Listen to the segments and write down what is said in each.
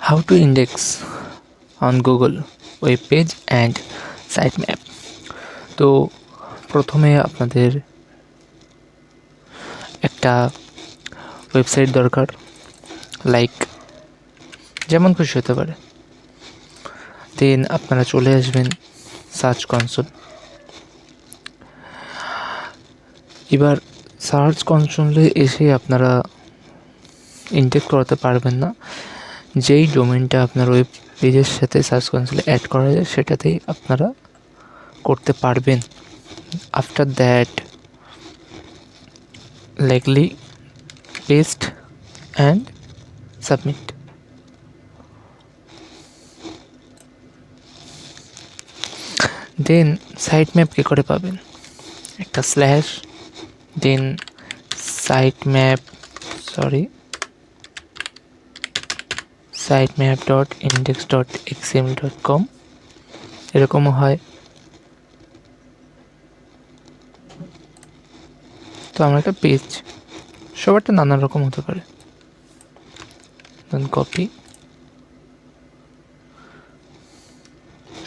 How to index on Google web page and sitemap। তো প্রথমে আপনাদের একটা ওয়েবসাইট দরকার, লাইক যেমন খুশি হতে পারে। দেন আপনারা চলে আসবেন সার্চ কনসোল। এবার সার্চ কনসোলে এসে আপনারা ইনটেক্স করাতে পারবেন না, যেই ডোমেনটা আপনার ওয়েব পেজের সাথে সার্চ কনসোলে অ্যাড করা যায় সেটাতেই আপনারা করতে পারবেন। After that likely paste and submit. Then site map কী করে পাবেন? একটা স্ল্যাশ, দেন sitemap.index.xml.com এরকমও হয়। তো আমার একটা পেজ, সবারটা নানান রকম হতে পারে। দেন কপি,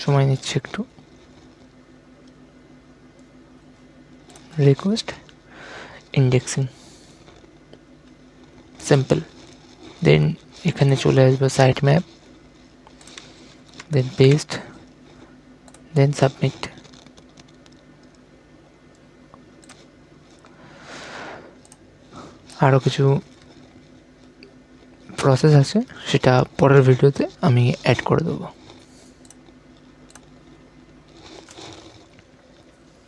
সময় নিচ্ছে একটু, রিকোয়েস্ট ইন্ডেক্সিং, সিম্পল। দেন এখানে চলে আসবে সাইট ম্যাপ, দেন পেস্ট, দেন সাবমিট। আরও কিছু প্রসেস আছে, সেটা পরের ভিডিওতে আমি অ্যাড করে দেবো।